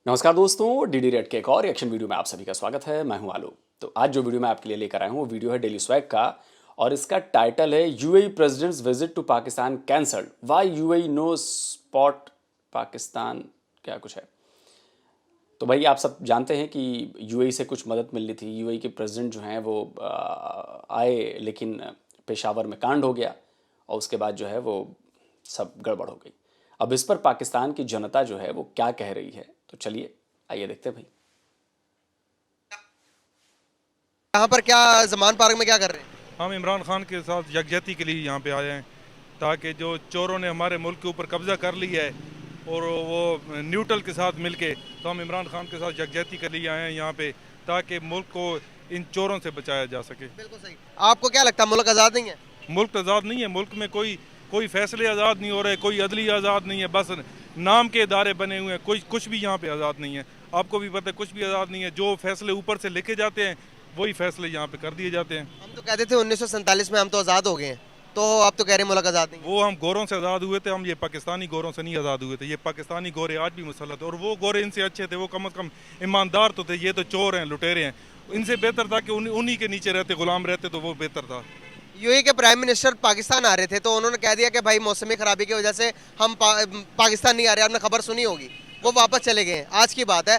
नमस्कार दोस्तों, DD red के एक और रिएक्शन वीडियो में आप सभी का स्वागत है। मैं हूं आलोक। तो आज जो वीडियो मैं आपके लिए लेकर आया हूं वो वीडियो है डेली स्वैग का और इसका टाइटल है UAE president's visit to Pakistan cancelled, why UAE no spot Pakistan, क्या कुछ है। तो भाई आप सब जानते हैं कि यूएई से कुछ मदद मिलनी थी। यूएई के प्रेसिडेंट जो हैं वो आए, लेकिन पेशावर में कांड हो गया और उसके बाद जो है वो सब गड़बड़ हो गई। अब इस पर पाकिस्तान की जनता जो है वो क्या कह रही है, तो चलिए आइए देखते हैं भाई। यहाँ पर क्या जमान पार्क में क्या कर रहे हैं? हम इमरान खान के साथ यकजहती के लिए यहाँ पे आए हैं ताकि जो चोरों ने हमारे मुल्क के ऊपर कब्जा कर लिया है और वो न्यूट्रल के साथ मिलके, तो हम इमरान खान के साथ यकजहती के लिए आए हैं यहाँ पे ताकि मुल्क को इन चोरों से बचाया जा सके। बिल्कुल सही। आपको क्या लगता है मुल्क आज़ाद नहीं है? मुल्क आज़ाद नहीं है। मुल्क में कोई फैसले आज़ाद नहीं हो रहे, कोई अदली आज़ाद नहीं है, बस नाम के इदारे बने हुए हैं। कोई कुछ भी यहाँ पे आज़ाद नहीं है। आपको भी पता है कुछ भी आज़ाद नहीं है। जो फैसले ऊपर से लिखे जाते हैं वही फैसले यहाँ पे कर दिए जाते हैं। हम तो कहते थे 1947 में हम तो आज़ाद हो गए हैं, तो आप तो कह रहे हैं मुल्क आज़ाद नहीं है। वो हम गोरों से आज़ाद हुए थे, हम ये पाकिस्तानी गोरों से नहीं आज़ाद हुए थे। ये पाकिस्तानी गोरे आज भी मुसल्लत है और वो गोरे इनसे अच्छे थे। वो कम से कम ईमानदार तो थे। ये तो चोर हैं, लुटेरे हैं। इनसे बेहतर था कि उन्हीं के नीचे रहते, गुलाम रहते, तो वो बेहतर था। यूएई के प्राइम मिनिस्टर पाकिस्तान आ रहे थे तो उन्होंने कह दिया कि भाई मौसमी खराबी की वजह से हम पाकिस्तान नहीं आ रहे। आपने खबर सुनी होगी, वो वापस चले गए। आज की बात है,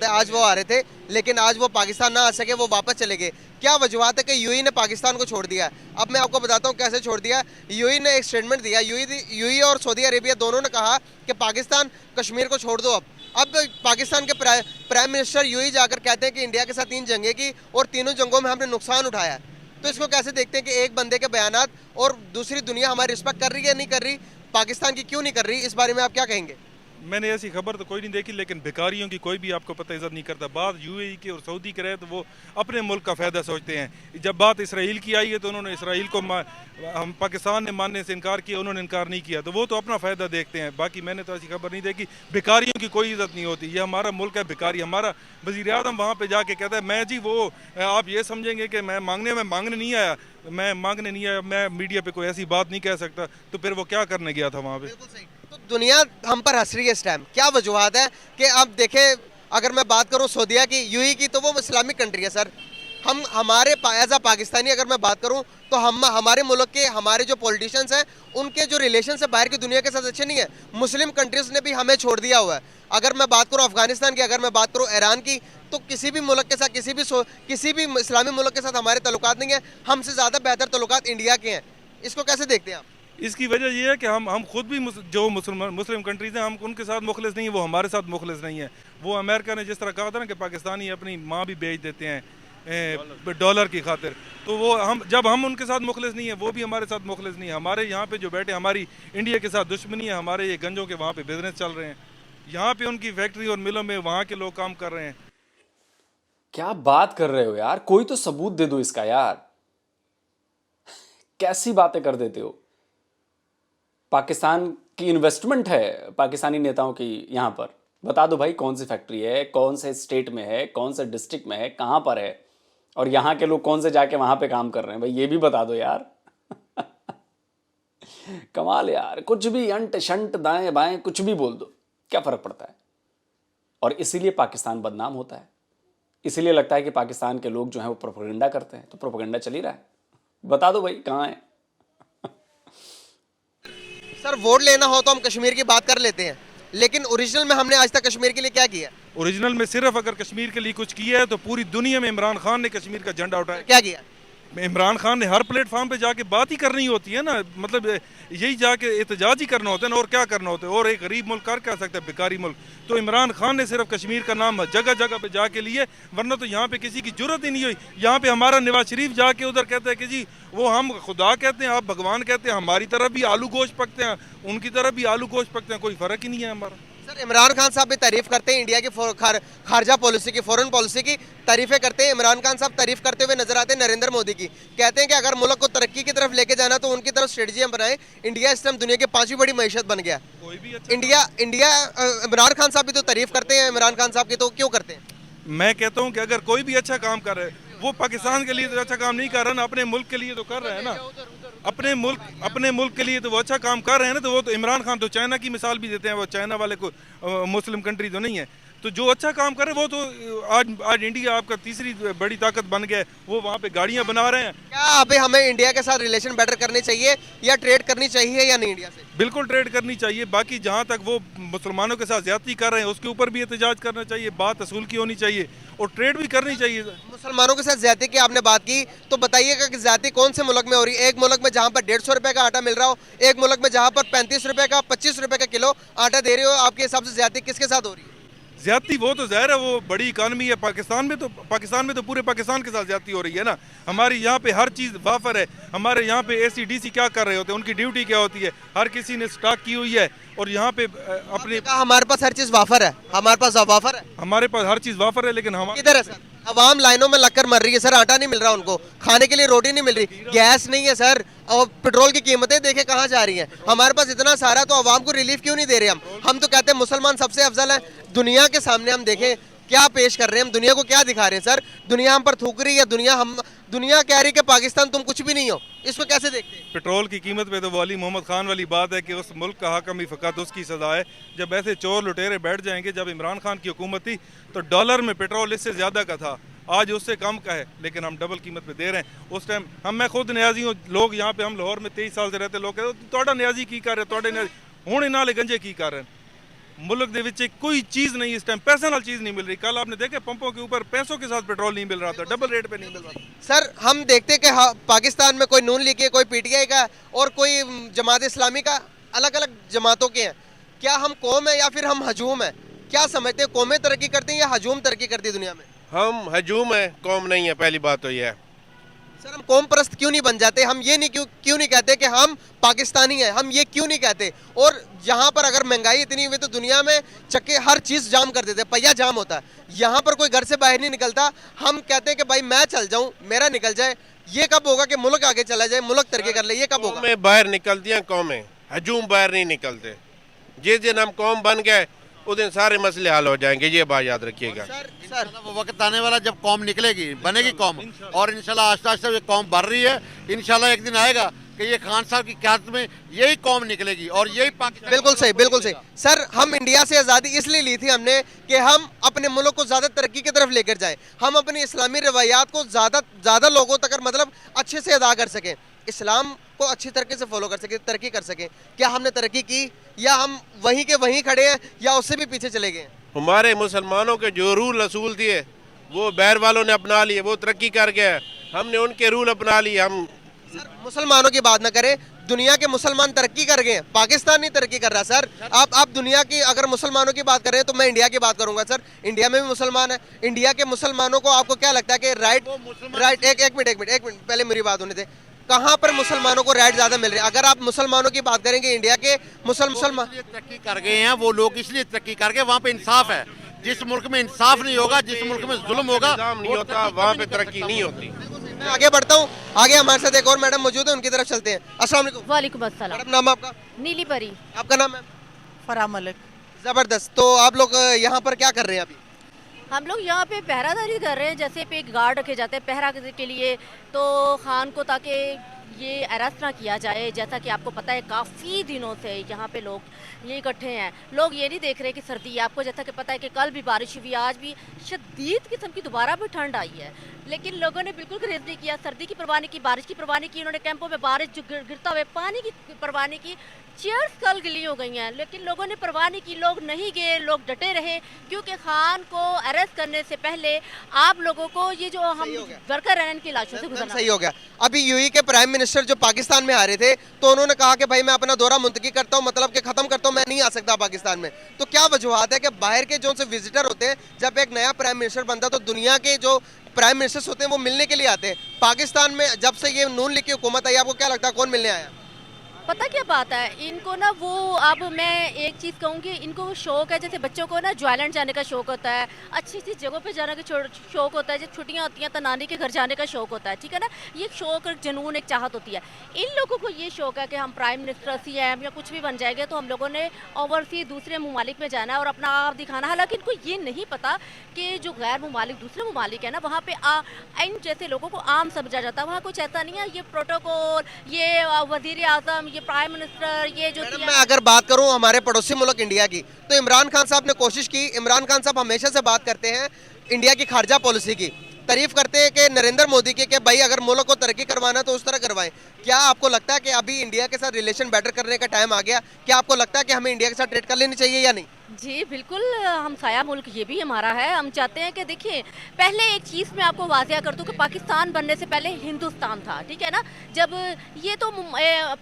आज वो आ रहे थे लेकिन आज वो पाकिस्तान ना आ सके, वो वापस चले गए। क्या वजूहत है कि यूएई ने पाकिस्तान को छोड़ दिया है? अब मैं आपको बताता हूँ कैसे छोड़ दिया। यूएई ने एक स्टेटमेंट दिया। यूएई और सऊदी अरेबिया दोनों ने कहा कि पाकिस्तान कश्मीर को छोड़ दो। अब पाकिस्तान के प्राइम मिनिस्टर यूएई जाकर कहते हैं कि इंडिया के साथ 3 जंगें की और तीनों जंगों में हमने नुकसान उठाया है। तो इसको कैसे देखते हैं कि एक बंदे के बयानात और दूसरी दुनिया हमारी रिस्पेक्ट कर रही है नहीं कर रही, पाकिस्तान की क्यों नहीं कर रही, इस बारे में आप क्या कहेंगे? मैंने ऐसी खबर तो कोई नहीं देखी, लेकिन भिखारियों की कोई भी आपको पता इज्जत नहीं करता। बात यूएई के और सऊदी के रहे तो वो अपने मुल्क का फ़ायदा सोचते हैं। जब बात इसराइल की आई है तो उन्होंने इसराइल को हम पाकिस्तान ने मानने से इनकार किया, उन्होंने इनकार नहीं किया, तो वो तो अपना फ़ायदा देखते हैं। बाकी मैंने तो ऐसी खबर नहीं देखी। भिखारियों की कोई इज्जत नहीं होती। ये हमारा मुल्क है, भिखारी। हमारा वज़ीर आज़म वहाँ पर जाके कहता है मैं जी वो, आप ये समझेंगे कि मैं मांगने नहीं आया, मैं मीडिया पे कोई ऐसी बात नहीं कह सकता। तो फिर वो क्या करने गया था वहाँ पे? तो दुनिया हम पर हंस रही है इस टाइम, क्या वजूहत है कि अब देखें, अगर मैं बात करूं सऊदीया की, यूएई की, तो वो इस्लामिक कंट्री है सर। हम हमारे एज आ पाकिस्तानी अगर मैं बात करूं तो हमारे मुल्क के हमारे जो पॉलिटिशियंस हैं उनके जो रिलेशन है बाहर की दुनिया के साथ अच्छे नहीं है। मुस्लिम कंट्रीज ने भी हमें छोड़ दिया हुआ है। अगर मैं बात करूं अफगानिस्तान की, अगर मैं बात करूं ईरान की, तो किसी भी मुल्क के साथ, किसी भी इस्लामी मुल्क के साथ हमारे तल्लुकात नहीं है। हमसे ज़्यादा बेहतर तल्लुकात इंडिया के हैं। इसको कैसे देखते हैं आप? इसकी वजह यह है कि हम खुद भी जो मुस्लिम कंट्रीज़ हैं, हम उनके साथ मुखलिस नहीं है, वो हमारे साथ मुखलिस नहीं है। वो अमेरिका ने जिस तरह कहा था ना कि पाकिस्तानी अपनी माँ भी बेच देते हैं डॉलर की खातिर, तो वो जब हम उनके साथ मुखलिस नहीं है, वो भी हमारे साथ मुखलिस नहीं है। हमारे यहाँ पे जो बैठे, हमारी इंडिया के साथ दुश्मनी है। हमारे ये गंजों के वहाँ पे बिजनेस चल रहे हैं, यहाँ पे उनकी फैक्ट्री और मिलों में वहाँ के लोग काम कर रहे हैं। क्या बात कर रहे हो यार, कोई तो सबूत दे दो इसका यार। कैसी बातें कर देते हो। पाकिस्तान की इन्वेस्टमेंट है पाकिस्तानी नेताओं की यहाँ पर, बता दो भाई कौन सी फैक्ट्री है, कौन से स्टेट में है, कौन से डिस्ट्रिक्ट में है, कहाँ पर है, और यहाँ के लोग कौन से जाके वहाँ पे काम कर रहे हैं, भाई ये भी बता दो यार। कमाल यार, कुछ भी अंट शंट दाएं बाएं कुछ भी बोल दो, क्या फर्क पड़ता है। और इसीलिए पाकिस्तान बदनाम होता है, इसीलिए लगता है कि पाकिस्तान के लोग जो हैं वो प्रोपेगेंडा करते हैं। तो प्रोपेगेंडा चल ही रहा है, बता दो भाई कहाँ है। सर वोट लेना हो तो हम कश्मीर की बात कर लेते हैं, लेकिन ओरिजिनल में हमने आज तक कश्मीर के लिए क्या किया? ओरिजिनल में सिर्फ अगर कश्मीर के लिए कुछ किया है तो पूरी दुनिया में इमरान खान ने कश्मीर का झंडा उठाया। क्या किया? इमरान खान ने हर प्लेटफॉर्म पे जाके बात ही करनी होती है ना, मतलब यही जाके एहतजाज ही करना होता है ना, और क्या करना होता है। और एक गरीब मुल्क कर क्या सकता है, भिखारी मुल्क। तो इमरान खान ने सिर्फ कश्मीर का नाम जगह जगह पे जाके लिए, वरना तो यहाँ पे किसी की जरूरत ही नहीं हुई। यहाँ पे हमारा नवाज शरीफ जाके उधर कहता है कि जी वो हम खुदा कहते हैं, आप भगवान कहते हैं। हमारी तरफ भी आलू गोश्त पकते हैं, उनकी तरफ भी आलू गोश्त पकते हैं, कोई फर्क ही नहीं है हमारा। सर इमरान खान साहब भी तारीफ करते हैं इंडिया की खारजा पॉलिसी की, फॉरेन पॉलिसी की तारीफें करते हैं। इमरान खान साहब तारीफ करते हुए नजर आते हैं नरेंद्र मोदी की। कहते हैं कि अगर मुल्क को तरक्की की तरफ लेके जाना तो उनकी तरफ स्ट्रेटजी हम बनाएं। इंडिया इस टाइम दुनिया की 5वीं बड़ी मईशत बन गया। कोई भी अच्छा इंडिया इमरान खान साहब भी तो तारीफ करते हैं इमरान खान साहब की, तो क्यों करते हैं? मैं कहता हूँ कि अगर कोई भी अच्छा काम कर रहा है, वो पाकिस्तान के लिए तो अच्छा काम नहीं कर रहा ना, अपने मुल्क के लिए तो कर रहा है ना। अपने मुल्क के लिए तो वो अच्छा काम कर रहे हैं ना। तो वो तो इमरान खान तो चाइना की मिसाल भी देते हैं, वो चाइना वाले को मुस्लिम कंट्री तो नहीं है। तो जो अच्छा काम कर रहे हैं वो तो आज इंडिया आपका तीसरी बड़ी ताकत बन गया है, वो वहाँ पे गाड़ियाँ बना रहे हैं। क्या अभी हमें इंडिया के साथ रिलेशन बेटर करने चाहिए या ट्रेड करनी चाहिए या नहीं इंडिया से? बिल्कुल ट्रेड करनी चाहिए। बाकी जहाँ तक वो मुसलमानों के साथ ज्यादती कर रहे हैं उसके ऊपर भी एहतजाज करना चाहिए, बात असूल की होनी चाहिए और ट्रेड भी करनी चाहिए। मुसलमानों के साथ ज्यादती की आपने बात की, तो बताइएगा कि ज्यादती कौन से मुल्क में हो रही है? एक मुल्क में जहाँ पर 150 रुपए का आटा मिल रहा हो, एक मुल्क में जहाँ पर 35 रुपए का 25 रुपए का किलो आटा दे रहे हो, आपके हिसाब से ज्यादती किसके साथ हो रही है? ज्यादती वो तो ज़ाहिर है, वो बड़ी इकानमी है पाकिस्तान में तो पूरे पाकिस्तान के साथ ज्यादती हो रही है ना। हमारी यहाँ पे हर चीज़ वाफर है। हमारे यहाँ पे ACDC क्या कर रहे होते हैं, उनकी ड्यूटी क्या होती है, हर किसी ने स्टॉक की हुई है। और यहाँ पे अपने हमारे पास हर चीज वाफर है, हमारे पास वाफर है, हमारे पास हर चीज़ वाफर है, लेकिन हम किधर है सर? अवाम लाइनों में लगकर मर रही है सर, आटा नहीं मिल रहा उनको, खाने के लिए रोटी नहीं मिल रही, गैस नहीं है सर, और पेट्रोल की कीमतें देखे कहाँ जा रही हैं। हमारे पास इतना सारा, तो अवाम को रिलीफ क्यों नहीं दे रहे? हम तो कहते हैं मुसलमान सबसे अफजल है दुनिया के सामने। हम देखें क्या पेश कर रहे हैं, हम दुनिया को क्या दिखा रहे हैं सर? दुनिया हम पर थूक रही है, दुनिया कह रही है कि पाकिस्तान तुम कुछ भी नहीं हो। इसको कैसे देखते हैं? पेट्रोल की कीमत पे तो वो अली मोहम्मद खान वाली बात है कि उस मुल्क का हाकम ही फ़कत उसकी सज़ा है। जब ऐसे चोर लुटेरे बैठ जाएंगे, जब इमरान खान की हुकूमत थी तो डॉलर में पेट्रोल इससे ज़्यादा का था, आज उससे कम का है, लेकिन हम डबल कीमत पे दे रहे हैं। उस टाइम मैं खुद न्याजी हूँ, लोग यहाँ पे हम लाहौर में 23 साल से रहते, लोग कहते तोड़ा न्याजी की कर रहे, तोड़े न्याजी हूँ नाले गंजे की कर रहे हैं। मुल्क दे विच कोई चीज़ नहीं, इस टाइम पैसे नाल चीज़ नहीं मिल रही। कल आपने देखे पंपों के ऊपर पैसों के साथ पेट्रोल नहीं मिल रहा था, डबल रेट पे नहीं मिल रहा था। सर हम देखते कि पाकिस्तान में कोई नून लीग के, कोई PTI का और कोई जमात इस्लामी का, अलग अलग जमातों के हैं। क्या हम कौम है या फिर हम हजूम है? क्या समझते हैं, कौमें तरक्की करती हैं या हजूम तरक्की करती है दुनिया में? हम हजूम है, कौम नहीं है। पहली बात तो यह है। सर हम कौम परस्त क्यों नहीं बन जाते? हम ये नहीं क्यों नहीं कहते कि हम पाकिस्तानी हैं? हम ये क्यों नहीं कहते? और यहाँ पर अगर महंगाई इतनी हुई तो दुनिया में चक्के हर चीज़ जाम कर देते, पहिया जाम होता है, यहाँ पर कोई घर से बाहर नहीं निकलता। हम कहते हैं कि भाई मैं चल जाऊँ, मेरा निकल जाए। ये कब होगा कि मुल्क आगे चला जाए, मुल्क तरक्की कर ले? ये कब होगा? कौमें बाहर निकलती हैं, कौमें, हजूम बाहर नहीं निकलते। जिस दिन हम कौम बन गए उस दिन सारे मसले हल हो जाएंगे, ये बात याद रखिएगा। सर वो वक्त आने वाला जब कौम निकलेगी, बनेगी कौम, और इंशाल्लाह आस्ते आस्ते ये कौम बढ़ रही है। इंशाल्लाह एक दिन आएगा कि ये खान साहब की क़यादत में यही कौम निकलेगी और यही पाकिस्तान। बिल्कुल सही, बिल्कुल सही। सर हम इंडिया से आज़ादी इसलिए ली थी हमने कि हम अपने मुल्क को ज़्यादा तरक्की की तरफ लेकर जाएं, हम अपनी इस्लामी रवायात को ज़्यादा लोगों तक मतलब अच्छे से अदा कर सकें, इस्लाम को अच्छी तरीके से फॉलो कर सकें, तरक्की कर सकें। क्या हमने तरक्की की या हम वहीं के वहीं खड़े हैं या उससे भी पीछे चले गए? हमारे मुसलमानों के जो रूल असूल दिए वो बैर वालों ने अपना लिए, वो तरक्की कर गए, हमने उनके रूल अपना लिए। हम सर मुसलमानों की बात ना करें, दुनिया के मुसलमान तरक्की कर गए, पाकिस्तान नहीं तरक्की कर रहा। सर आप दुनिया की अगर मुसलमानों की बात कर रहे हैं तो मैं इंडिया की बात करूंगा। सर इंडिया में भी मुसलमान है, इंडिया के मुसलमानों को आपको क्या लगता है कि राइट एक मिनट पहले मेरी बात होने दे। कहाँ पर मुसलमानों को राइट ज्यादा मिल रहे हैं? अगर आप मुसलमानों की बात करेंगे, इंडिया के मुसलमान तरक्की कर गए हैं वो लोग, इसलिए तरक्की कर गए वहाँ पे इंसाफ है। जिस मुल्क में इंसाफ नहीं होगा, जिस मुल्क में जुल्म होगा, इंतजाम नहीं होता, वहाँ पे तरक्की नहीं होती। मैं आगे बढ़ता हूँ, आगे हमारे साथ एक और मैडम मौजूद है, उनकी तरफ चलते हैं। अस्सलाम वालेकुम। वालेकुम अस्सलाम। मैडम नाम आपका? नीली परी। आपका नाम है? फराह मलिक। जबरदस्त। तो आप लोग यहाँ पर क्या कर रहे हैं अभी? हम लोग यहाँ पे पहरादारी कर रहे हैं, जैसे पे गार्ड रखे जाते हैं पहरा के लिए, तो खान को ताकि ये अरेस्ट ना किया जाए। जैसा कि आपको पता है काफ़ी दिनों से यहाँ पे लोग ये इकट्ठे हैं। लोग ये नहीं देख रहे कि सर्दी, आपको जैसा कि पता है कि कल भी बारिश हुई, आज भी शदीद किस्म की दोबारा भी ठंड आई है, लेकिन लोगों ने बिल्कुल गुरेज नहीं किया। सर्दी की परवाह नहीं की, बारिश की परवाह नहीं की। उन्होंने कैंपों में बारिश जो गिरता हुए पानी की परवाह नहीं की। चेयर्स कल गिली हो गई हैं, लेकिन लोगों ने परवाह नहीं की, लोग नहीं गए, लोग डटे रहे, क्योंकि खान को अरेस्ट करने से पहले आप लोगों को ये जो हम वर्कर हैं इनकी लाशों से गुजरना। सही हो गया। अभी यूएई के प्राइम मिनिस्टर जो पाकिस्तान में आ रहे थे तो उन्होंने कहा कि भाई मैं अपना दौरा मुंतकी करता हूँ, मतलब कि खत्म करता हूँ, मैं नहीं आ सकता पाकिस्तान में। तो क्या वजूहत है कि बाहर के जो से विजिटर होते हैं, जब एक नया प्राइम मिनिस्टर बनता है तो दुनिया के जो प्राइम मिनिस्टर्स होते हैं वो मिलने के लिए आते हैं? पाकिस्तान में जब से ये नून लीग की हुकूमत आई, आपको क्या लगता है कौन मिलने आया? पता क्या बात है, इनको ना वो, अब मैं एक चीज़ कहूँगी, इनको शौक है, जैसे बच्चों को ना ज्वाइलैंड जाने का शौक होता है, अच्छी अच्छी जगहों पे जाने का शौक होता है, जब छुट्टियाँ होती हैं तो नानी के घर जाने का शौक होता है, ठीक है ना। ये एक शौक, एक जुनून, एक चाहत होती है। इन लोगों को ये शौक है कि हम प्राइम मिनिस्टर, सीएम या कुछ भी बन जाएंगे तो हम लोगों ने ओवरसीज दूसरे ममालिक में जाना है और अपना आप दिखाना। हालांकि इनको ये नहीं पता कि जो गैर ममालिक, दूसरे ममालिक है ना, वहाँ पे इन जैसे लोगों को आम समझा जाता है। वहाँ कुछ ऐसा नहीं है, ये प्रोटोकॉल, ये वजीर आजम, ये प्राइम मिनिस्टर, ये जो मैडम, मैं अगर बात करूं हमारे पड़ोसी मुल्क इंडिया की, तो इमरान खान साहब ने कोशिश की। इमरान खान साहब हमेशा से बात करते हैं इंडिया की खारजा पॉलिसी की, तारीफ करते हैं कि नरेंद्र मोदी की, कि भाई अगर मुल्क को तरक्की करवाना है तो उस तरह करवाएं। क्या आपको लगता है कि अभी इंडिया के साथ रिलेशन बेटर करने का टाइम आ गया? क्या आपको लगता है कि हमें इंडिया के साथ ट्रेड कर लेनी चाहिए या नहीं? जी बिल्कुल, हमसाया मुल्क ये भी हमारा है। हम चाहते हैं कि देखिए, पहले एक चीज़ मैं आपको वाज़िया कर दूं कि पाकिस्तान बनने से पहले हिंदुस्तान था, ठीक है ना। जब ये तो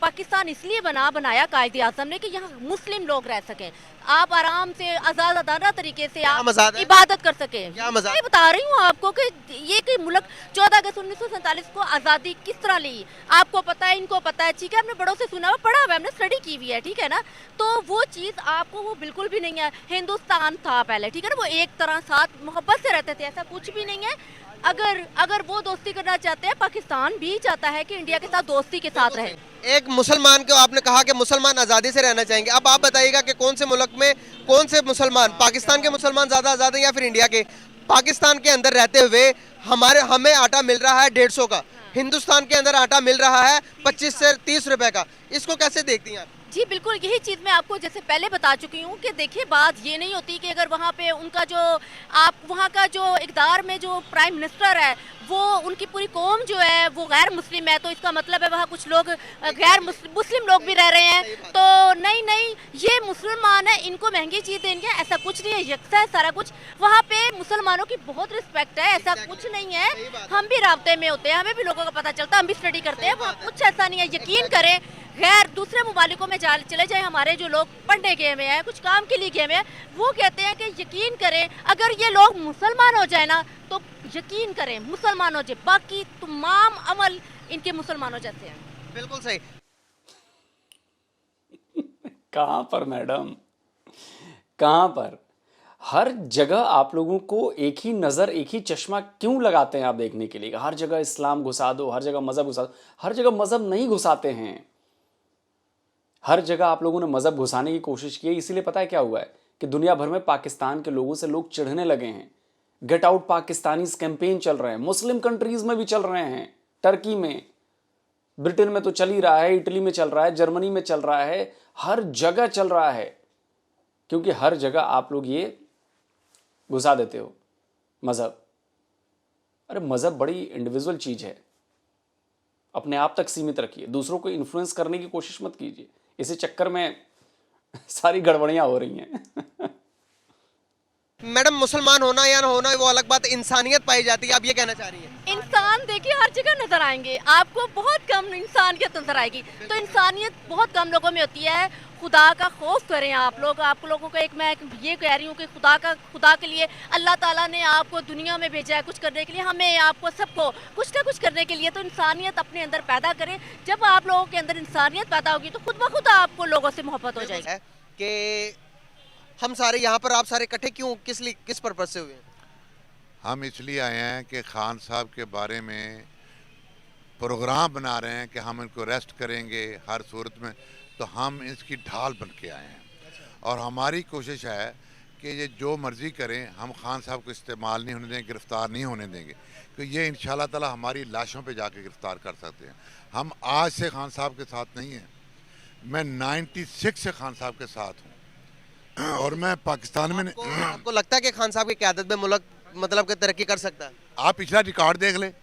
पाकिस्तान इसलिए बनाया कायदे आज़म ने कि यहाँ मुस्लिम लोग रह सकें, आप आराम से आज़ादाना तरीके से आप मज़ाक है? इबादत कर सकें। क्या मज़ाक? मैं बता रही हूँ आपको कि ये कि मुल्क 14 अगस्त 1947 को आज़ादी किस तरह ली, आपको पता है, इनको पता है, ठीक है। हमने बड़ों से सुना हुआ, पढ़ा हुआ, हमने स्टडी की हुई है, ठीक है ना। तो वो चीज़ आपको वो बिल्कुल भी नहीं है। हिंदुस्तान था पहले, ठीक है ना, वो एक तरह साथ मोहब्बत से रहते थे, ऐसा कुछ भी नहीं है। अगर वो दोस्ती करना चाहते हैं, पाकिस्तान भी चाहता है कि इंडिया के साथ दोस्ती के साथ रहे। एक मुसलमान को आपने कहा कि मुसलमान आज़ादी से रहना चाहेंगे। अब आप बताइएगा कि कौन से मुल्क में कौन से मुसलमान, पाकिस्तान के मुसलमान ज़्यादा आज़ाद हैं या फिर इंडिया के? पाकिस्तान के अंदर रहते हुए हमें आटा मिल रहा है 150 का, हिंदुस्तान के अंदर आटा मिल रहा है 25 से 30 रुपए का। इसको कैसे देखती हैं आप? जी बिल्कुल, यही चीज़ मैं आपको जैसे पहले बता चुकी हूँ कि देखिए, बात ये नहीं होती कि अगर वहाँ पे उनका जो, आप वहाँ का जो इक़्तिदार में जो प्राइम मिनिस्टर है, वो उनकी पूरी कौम जो है वो गैर मुस्लिम है, तो इसका मतलब है वहाँ कुछ लोग गैर मुस्लिम लोग भी रह रहे हैं। तो नहीं, ये मुसलमान है, इनको महंगी चीज़ देनी है, ऐसा कुछ नहीं है, यकसा है सारा कुछ। वहाँ पे मुसलमानों की बहुत रिस्पेक्ट है, ऐसा कुछ नहीं है। हम भी राब्ते में होते हैं, हमें भी लोगों का पता चलता है, हम भी स्टडी करते हैं, वो कुछ ऐसा नहीं है। यकीन करें, गैर दूसरे ममालिकों में चले जाए, हमारे जो लोग पढ़ने गए हुए हैं, कुछ काम के लिए गए हुए हैं, वो कहते हैं कि यकीन करें, अगर ये लोग मुसलमान हो जाए ना, तो यकीन करें मुसलमान हो जाए, बाकी तमाम अमल इनके मुसलमानों जैसे हैं। बिल्कुल सही। कहाँ पर मैडम, कहाँ पर? हर जगह आप लोगों को एक ही नज़र, एक ही चश्मा क्यों लगाते हैं आप देखने के लिए? हर जगह इस्लाम घुसा दो, हर जगह मज़हब घुसा दो। हर जगह मज़हब नहीं घुसाते हैं, हर जगह आप लोगों ने मज़हब घुसाने की कोशिश की है। इसीलिए पता है क्या हुआ है कि दुनिया भर में पाकिस्तान के लोगों से लोग चिढ़ने लगे हैं। गेट आउट पाकिस्तानीज़ कैंपेन चल रहे हैं, मुस्लिम कंट्रीज़ में भी चल रहे हैं, टर्की में, ब्रिटेन में तो चल ही रहा है, इटली में चल रहा है, जर्मनी में चल रहा है, हर जगह चल रहा है। क्योंकि हर जगह आप लोग ये घुसा देते हो मज़हब। अरे मज़हब बड़ी इंडिविजुअल चीज़ है, अपने आप तक सीमित रखिए, दूसरों को इन्फ्लुएंस करने की कोशिश मत कीजिए। इसी चक्कर में सारी गड़बड़ियां हो रही हैं। मैडम, मुसलमान होना या ना होना वो अलग बात, इंसानियत पाई जाती है, आप ये कहना चाह रही हैं? इंसान देखिए हर जगह नजर आएंगे, आपको बहुत कम इंसानियत नजर आएगी। तो इंसानियत बहुत कम लोगों में होती है। खुदा का खौफ करें आप लोगों को मैं ये कह रही हूँ कि खुदा के लिए अल्लाह ताला ने आपको दुनिया में भेजा है कुछ करने के लिए, हमें आपको सबको कुछ ना कुछ करने के लिए। तो इंसानियत अपने अंदर पैदा करें। जब आप लोगों के अंदर इंसानियत पैदा होगी तो खुद ब खुद आपको लोगों से मोहब्बत हो जाएगी। कि हम सारे यहाँ पर, आप सारे इकट्ठे क्यों, किस पर्पज से हुए? हम इसलिए आए हैं कि खान साहब के बारे में प्रोग्राम बना रहे हैं कि हम इनको अरेस्ट करेंगे हर सूरत में, तो हम इसकी ढाल बन के आए हैं। और हमारी कोशिश है कि ये जो मर्ज़ी करें, हम खान साहब को इस्तेमाल नहीं होने देंगे, गिरफ़्तार नहीं होने देंगे, कि ये इंशाल्लाह ताला हमारी लाशों पे जाके गिरफ़्तार कर सकते हैं। हम आज से खान साहब के साथ नहीं हैं, मैं 96 से खान साहब के साथ हूँ। और मैं पाकिस्तान में आपको लगता है कि खान साहब की क़यादत में मुल्क मतलब कि तरक्की कर सकता है? आप पिछला रिकॉर्ड देख ले,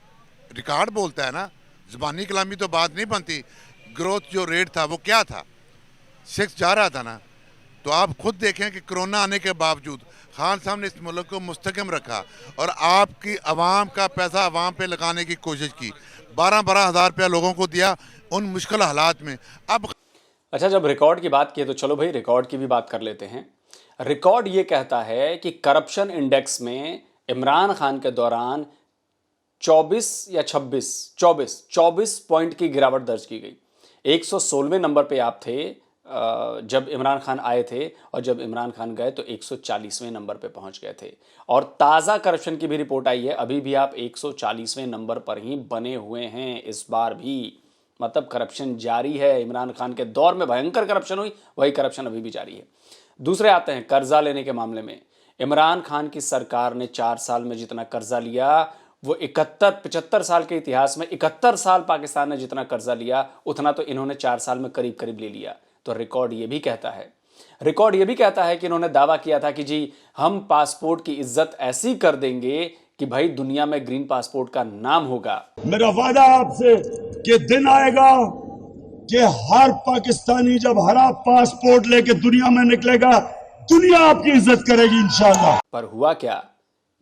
रिकॉर्ड बोलता है ना, ज़बानी कलामी तो बात नहीं बनती। ग्रोथ जो रेट था वो क्या था, 6 जा रहा था ना। तो आप खुद देखें कि कोरोना आने के बावजूद खान साहब ने इस मुल्क को मुस्तकम रखा और आपकी आवाम का पैसा आवाम पे लगाने की कोशिश की। 12-12 हज़ार रुपया लोगों को दिया उन मुश्किल हालात में। अब अच्छा, जब रिकॉर्ड की बात की तो चलो भाई रिकॉर्ड की भी बात कर लेते हैं। रिकॉर्ड ये कहता है कि करप्शन इंडेक्स में इमरान खान के दौरान 24 पॉइंट की गिरावट दर्ज की गई। 116वें नंबर पे आप थे जब इमरान खान आए थे, और जब इमरान खान गए तो 140वें नंबर पे पहुंच गए थे। और ताज़ा करप्शन की भी रिपोर्ट आई है, अभी भी आप 140वें नंबर पर ही बने हुए हैं इस बार भी। मतलब करप्शन जारी है। इमरान खान के दौर में भयंकर करप्शन हुई, वही करप्शन अभी भी जारी है। दूसरे आते हैं कर्जा लेने के मामले में। इमरान खान की सरकार ने 4 साल में जितना कर्जा लिया, वो 75 साल के इतिहास में 71 साल पाकिस्तान ने जितना कर्जा लिया, उतना तो इन्होंने 4 साल में करीब करीब ले लिया। तो रिकॉर्ड ये भी कहता है कि इन्होंने दावा किया था कि जी हम पासपोर्ट की इज्जत ऐसी कर देंगे कि भाई दुनिया में ग्रीन पासपोर्ट का नाम होगा। मेरा वादा आपसे कि दिन आएगा कि हर पाकिस्तानी जब हरा पासपोर्ट लेके दुनिया में निकलेगा, दुनिया आपकी इज्जत करेगी इंशाल्लाह। पर हुआ क्या?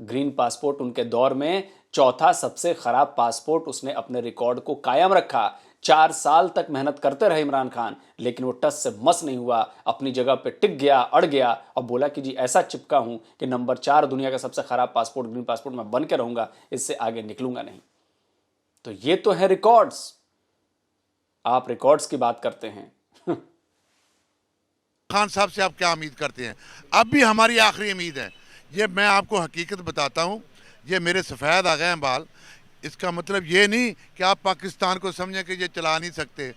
ग्रीन पासपोर्ट उनके दौर में चौथा सबसे खराब पासपोर्ट उसने अपने रिकॉर्ड को कायम रखा। 4 साल तक मेहनत करते रहे इमरान खान, लेकिन वो टस से मस नहीं हुआ, अपनी जगह पे टिक गया, अड़ गया और बोला कि जी ऐसा चिपका हूं कि नंबर 4 दुनिया का सबसे खराब पासपोर्ट ग्रीन पासपोर्ट में बन के रहूंगा, इससे आगे निकलूंगा नहीं। तो ये तो है रिकॉर्ड्स। आप रिकॉर्ड्स की बात करते हैं। खान साहब से आप क्या उम्मीद करते हैं? अब भी हमारी आखिरी उम्मीद है। ये मैं आपको हकीकत बताता हूँ, ये मेरे सफ़ेद आ गए हैं बाल। इसका मतलब ये नहीं कि आप पाकिस्तान को समझें कि ये चला नहीं सकते।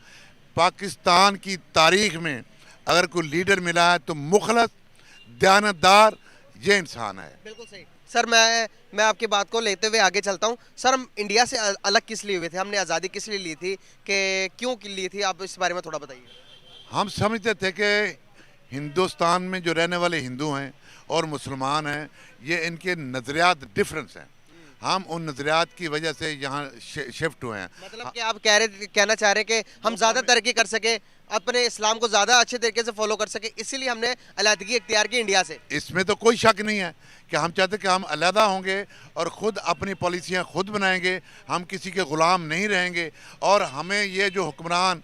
पाकिस्तान की तारीख में अगर कोई लीडर मिला है तो मुखलस, दयानतदार ये इंसान है। बिल्कुल सही सर। मैं आपकी बात को लेते हुए आगे चलता हूं। सर, हम इंडिया से अलग किस लिए हुए थे? हमने आज़ादी किस लिए ली थी, कि क्यों ली थी? आप इस बारे में थोड़ा बताइए। हम समझते थे कि हिंदुस्तान में जो रहने वाले हिंदू हैं और मुसलमान हैं, ये इनके नज़रियात डिफरेंस हैं। हम उन नज़रियात की वजह से यहाँ शिफ्ट हुए हैं। मतलब कि आप कहना चाह रहे हैं कि हम ज़्यादा तरक्की कर सके, अपने इस्लाम को ज़्यादा अच्छे तरीके से फॉलो कर सके, इसीलिए हमने अलहदगी इख्तियार की इंडिया से। इसमें तो कोई शक नहीं है कि हम चाहते कि हम अलहदा होंगे और ख़ुद अपनी पॉलिसियाँ खुद बनाएंगे, हम किसी के ग़ुलाम नहीं रहेंगे। और हमें ये जो हुक्मरान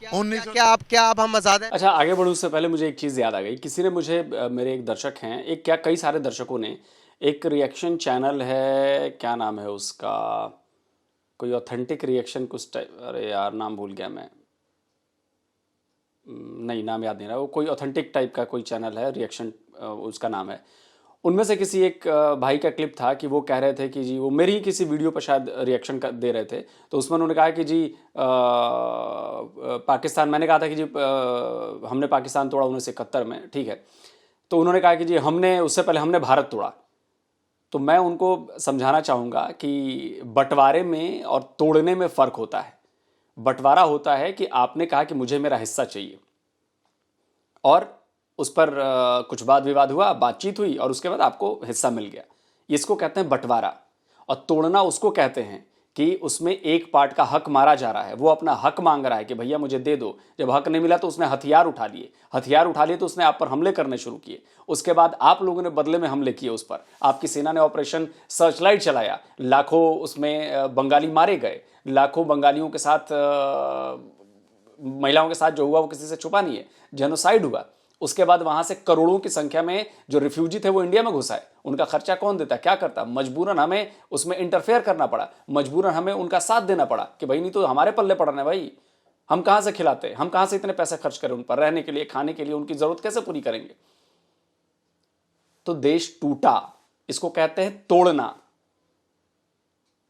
क्या आप हम आज़ाद हैं? अच्छा, आगे बढ़ूँ उससे पहले मुझे एक चीज़ याद आ गई। किसी ने मुझे, मेरे एक दर्शक हैं, कई सारे दर्शकों ने, एक रिएक्शन चैनल है, क्या नाम है उसका, कोई ऑथेंटिक रिएक्शन कुछ टाइप, अरे यार नाम भूल गया मैं, नहीं नाम याद नहीं रहा। वो कोई ऑथेंटिक टाइप का कोई चैनल है, रिएक्शन उसका नाम है। उनमें से किसी एक भाई का क्लिप था कि वो कह रहे थे कि जी, वो मेरी ही किसी वीडियो पर शायद रिएक्शन दे रहे थे, तो उसमें उन्होंने कहा कि जी पाकिस्तान, मैंने कहा था कि जी हमने पाकिस्तान तोड़ा 1971 में, ठीक है। तो उन्होंने कहा कि जी उससे पहले हमने भारत तोड़ा। तो मैं उनको समझाना चाहूँगा कि बंटवारे में और तोड़ने में फ़र्क होता है। बंटवारा होता है कि आपने कहा कि मुझे मेरा हिस्सा चाहिए, और उस पर कुछ वाद विवाद हुआ, बातचीत हुई, और उसके बाद आपको हिस्सा मिल गया। इसको कहते हैं बंटवारा। और तोड़ना उसको कहते हैं कि उसमें एक पार्ट का हक मारा जा रहा है, वो अपना हक मांग रहा है कि भैया मुझे दे दो। जब हक नहीं मिला तो उसने हथियार उठा लिए तो उसने आप पर हमले करने शुरू किए। उसके बाद आप लोगों ने बदले में हमले किए उस पर। आपकी सेना ने ऑपरेशन सर्चलाइट चलाया, लाखों उसमें बंगाली मारे गए, लाखों बंगालियों के साथ, महिलाओं के साथ जो हुआ वो किसी से छुपा नहीं है, जेनोसाइड हुआ। उसके बाद वहां से करोड़ों की संख्या में जो रिफ्यूजी थे वो इंडिया में घुस आए। उनका खर्चा कौन देता, क्या करता? मजबूरन हमें उसमें इंटरफेयर करना पड़ा, मजबूरन हमें उनका साथ देना पड़ा कि भाई नहीं तो हमारे पल्ले पड़ना है भाई, हम कहां से खिलाते, हम कहां से इतने पैसे खर्च करें उन पर, रहने के लिए, खाने के लिए, उनकी जरूरत कैसे पूरी करेंगे? तो देश टूटा, इसको कहते हैं तोड़ना।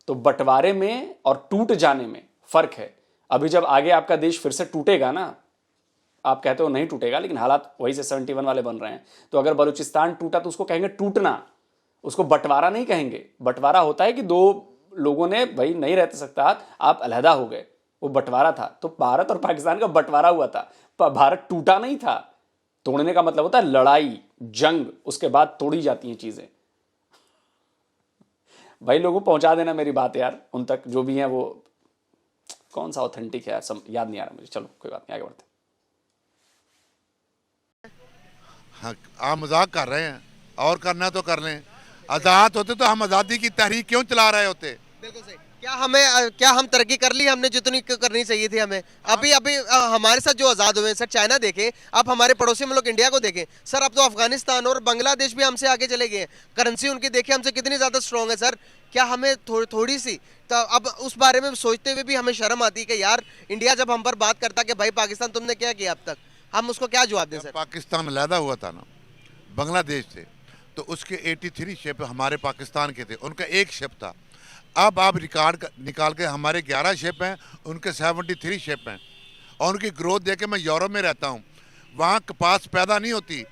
तो बंटवारे में और टूट जाने में फर्क है। अभी जब आगे आपका देश फिर से टूटेगा ना, आप कहते हो नहीं टूटेगा, लेकिन हालात वही से 71 वाले बन रहे हैं। तो अगर बलूचिस्तान टूटा तो उसको कहेंगे टूटना, उसको बंटवारा नहीं कहेंगे। बंटवारा होता है कि दो लोगों ने भाई नहीं रहते सकता, आप अलहदा हो गए, वो बंटवारा था। तो भारत और पाकिस्तान का बंटवारा हुआ था, भारत टूटा नहीं था। तोड़ने का मतलब होता है लड़ाई, जंग, उसके बाद तोड़ी जाती हैं चीजें। भाई लोगों पहुंचा देना मेरी बात यार उन तक, जो भी हैं वो। कौन सा ऑथेंटिक है यार, याद नहीं आ रहा मुझे। चलो कोई बात नहीं, आगे बढ़ते। हाँ, आप मजाक कर रहे हैं, और करना तो कर लें। आज़ाद होते तो हम आज़ादी की तहरीक क्यों चला रहे होते? बिल्कुल सही। क्या हम तरक्की कर ली हमने जितनी करनी चाहिए थी हमें? अभी अभी हमारे साथ जो आज़ाद हुए हैं सर, चाइना देखें, आप हमारे पड़ोसी मुल्क इंडिया को देखें सर, अब तो अफगानिस्तान और बांग्लादेश भी हमसे आगे चले गए हैं। करेंसी उनकी देखें हमसे कितनी ज़्यादा स्ट्रॉन्ग है सर। क्या हमें थोड़ी सी तो अब उस बारे में सोचते हुए भी हमें शर्म आती है कि यार इंडिया जब हम पर बात करता कि भाई पाकिस्तान तुमने क्या किया अब तक, हम उसको क्या जवाब दें सर? पाकिस्तान अलहदा हुआ था ना बांग्लादेश से, तो उसके 83 शिप हमारे पाकिस्तान के थे, उनका एक शिप था। अब आप रिकॉर्ड निकाल के हमारे 11 शिप हैं, उनके 73 शिप हैं। और उनकी ग्रोथ देख के मैं यूरोप में रहता हूँ, वहाँ कपास पैदा नहीं होती,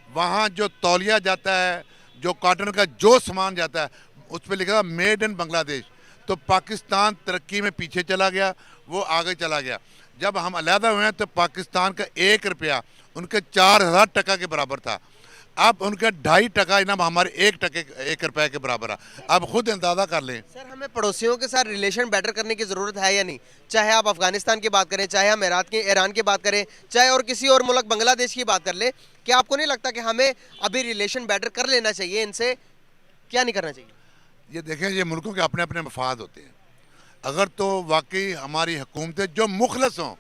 वहाँ जो तौलिया जाता है, जो कॉटन का जो सामान जाता है, उस पर लिखा था मेड इन बांग्लादेश। तो पाकिस्तान तरक्की में पीछे चला गया, वो आगे चला गया। जब हम अलहदा हुए हैं तो पाकिस्तान का 1 रुपया उनके 4000 टका के बराबर था, अब उनका 2.5 टका इनाम हमारे 1 रुपये के बराबर है। अब खुद अंदाजा कर लें सर, हमें पड़ोसियों के साथ रिलेशन बेटर करने की ज़रूरत है या नहीं? चाहे आप अफगानिस्तान की बात करें, चाहे हम ईरान की बात करें, चाहे और किसी और मुल्क बांग्लादेश की बात कर ले, क्या आपको नहीं लगता कि हमें अभी रिलेशन बेटर कर लेना चाहिए इनसे? क्या नहीं करना चाहिए? ये देखें, ये मुल्कों के अपने अपने मफाद होते हैं। अगर तो वाकई हमारी हुकूमतें जो मुखलस हों,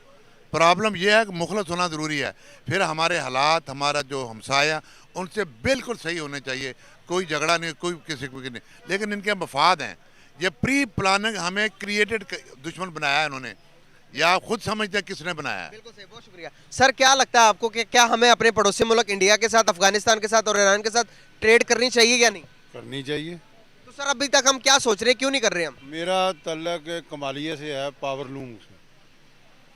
प्रॉब्लम यह है कि मुखलस होना ज़रूरी है, फिर हमारे हालात, हमारा जो हमसाया उनसे बिल्कुल सही होने चाहिए, कोई झगड़ा नहीं, कोई किसी को नहीं, लेकिन इनके मफाद हैं। ये प्री प्लानिंग हमें क्रिएटेड दुश्मन बनाया है इन्होंने, या आप खुद समझते हैं किसने बनाया है। बिल्कुल सही, बहुत शुक्रिया सर। क्या लगता है आपको कि क्या हमें अपने पड़ोसी मुल्क इंडिया के साथ, अफगानिस्तान के साथ और ईरान के साथ ट्रेड करनी चाहिए या नहीं? करनी चाहिए। तो सर अभी तक हम क्या सोच रहे हैं, क्यों नहीं कर रहे हम? मेरा तल्लक कमालिया से है, पावर लूम से।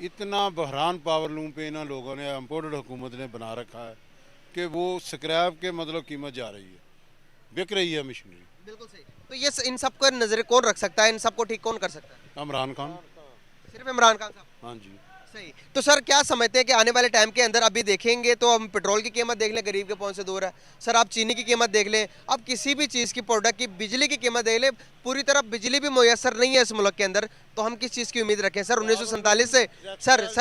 इतना बहरान पावर लूम पे इन लोगों ने, इम्पोर्टेड हुकूमत ने बना रखा है कि वो स्क्रैप के मतलब कीमत जा रही है, बिक रही है मशीनरी। बिल्कुल सही। तो ये इन सबको नजर कौन रख सकता है, इन सबको ठीक कौन कर सकता है? इमरान खान। सिर्फ इमरान खान साहब? हाँ जी। सही। तो सर क्या समझते हैं कि आने वाले टाइम के अंदर, अभी देखेंगे तो हम पेट्रोल की कीमत देख लें, गरीब के पहुंच से दूर है सर, आप चीनी की कीमत देख लें, अब किसी भी चीज़ की प्रोडक्ट की, बिजली की कीमत देख लें, पूरी तरह बिजली भी मुयसर नहीं है इस मुल्क के अंदर, तो हम किस चीज़ की उम्मीद रखें सर? 1947 से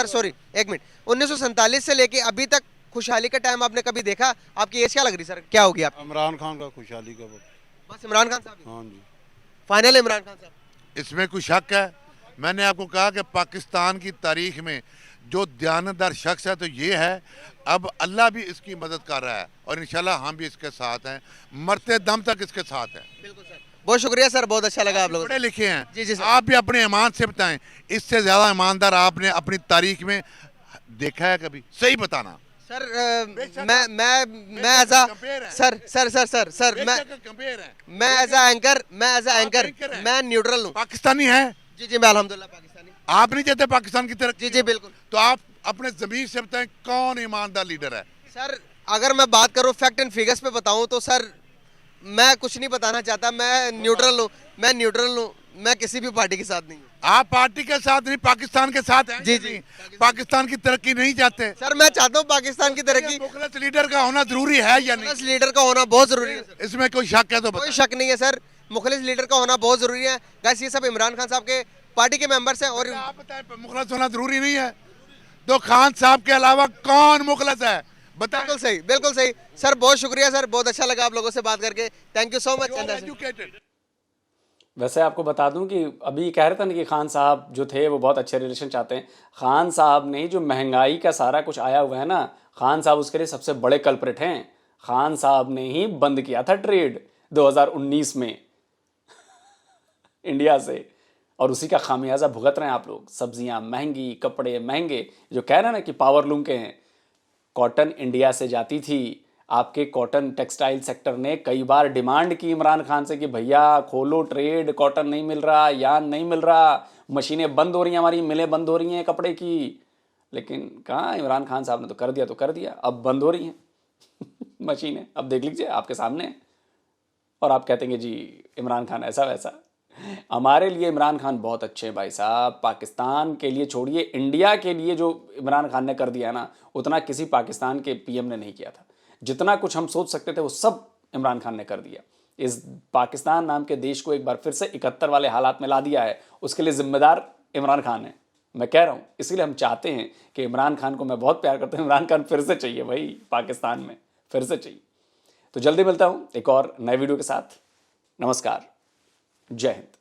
सॉरी 1 मिनट, 1947 से लेके अभी तक खुशहाली का टाइम आपने कभी देखा? आपकी एज क्या लग रही सर, क्या होगी आप? इमरान खान का खुशहाली का वक्त। बस इमरान खान साहब? हाँ जी, फाइनल इमरान खान साहब। इसमें कोई शक है? मैंने आपको कहा कि पाकिस्तान की तारीख में जो दयानतदार शख्स है तो ये है, अब अल्लाह भी इसकी मदद कर रहा है और इंशाल्लाह हम भी इसके साथ हैं, मरते दम तक इसके साथ हैं। बिल्कुल सर, बहुत शुक्रिया सर, बहुत अच्छा लगा आप लोग पढ़े लिखे हैं। जी जी सर। आप भी अपने ईमान से बताएं, इससे ज्यादा ईमानदार आपने अपनी तारीख में देखा है कभी? सही बताना सर। मैं एज अ एंकर मैं न्यूट्रल हूँ। पाकिस्तानी है? जी जी, मैं अल्हम्दुलिल्लाह पाकिस्तानी। आप नहीं चाहते पाकिस्तान की तरफ? जी जी बिल्कुल। तो आप अपने ज़मीर से बताएं कौन ईमानदार लीडर है? सर अगर मैं बात करूं फैक्ट एंड फिगर्स पे बताऊं तो सर मैं कुछ नहीं बताना चाहता, मैं न्यूट्रल हूं, मैं किसी भी पार्टी के साथ नहीं हूं। आप पार्टी के साथ नहीं, पाकिस्तान के साथ हैं। जी जी। पाकिस्तान की तरक्की नहीं चाहते? सर मैं चाहता हूँ पाकिस्तान की तरक्की। मुखलस लीडर का होना जरूरी है या नहीं? मुखलिस लीडर का होना बहुत जरूरी है सर। इसमें कोई शक है तो कोई बताएं। शक नहीं है सर, मुखलिस लीडर का होना बहुत जरूरी है। गाइस ये सब इमरान खान साहब के पार्टी के मेंबर्स हैं। और आप बताएं, मुखलस होना जरूरी नहीं है? तो खान साहब के अलावा कौन मुखलस है बताएं। बिल्कुल सही सर, बहुत शुक्रिया सर, बहुत अच्छा लगा आप लोगों से बात करके, thank you so much. Educated. वैसे आपको बता दूं कि अभी कह रहे थे ना कि खान साहब जो थे वो बहुत अच्छे रिलेशन चाहते हैं। खान साहब ने जो महंगाई का सारा कुछ आया हुआ है ना, खान साहब उसके लिए सबसे बड़े कल्प्रिट हैं। खान साहब ने ही बंद किया था ट्रेड 2019 में इंडिया से, और उसी का खामियाजा भुगत रहे हैं आप लोग। सब्जियां महंगी, कपड़े महंगे। जो कह रहे हैं ना कि पावर लूम के हैं, कॉटन इंडिया से जाती थी। आपके कॉटन टेक्सटाइल सेक्टर ने कई बार डिमांड की इमरान खान से कि भैया खोलो ट्रेड, कॉटन नहीं मिल रहा, यान नहीं मिल रहा, मशीनें बंद हो रही हैं, हमारी मिलें बंद हो रही हैं कपड़े की। लेकिन कहाँ, इमरान खान साहब ने तो कर दिया, अब बंद हो रही हैं मशीनें। अब देख लीजिए आपके सामने, और आप कहते हैं जी इमरान खान ऐसा वैसा। हमारे लिए इमरान खान बहुत अच्छे हैं भाई साहब। पाकिस्तान के लिए छोड़िए, इंडिया के लिए जो इमरान खान ने कर दिया ना, उतना किसी पाकिस्तान के पीएम ने नहीं किया था। जितना कुछ हम सोच सकते थे वो सब इमरान खान ने कर दिया। इस पाकिस्तान नाम के देश को एक बार फिर से 71 वाले हालात में ला दिया है, उसके लिए जिम्मेदार इमरान खान है। मैं कह रहा हूँ, इसीलिए हम चाहते हैं कि इमरान खान को, मैं बहुत प्यार करता हूँ, इमरान खान फिर से चाहिए भाई, पाकिस्तान में फिर से चाहिए। तो जल्दी मिलता हूँ एक और नए वीडियो के साथ। नमस्कार, जय हिंद।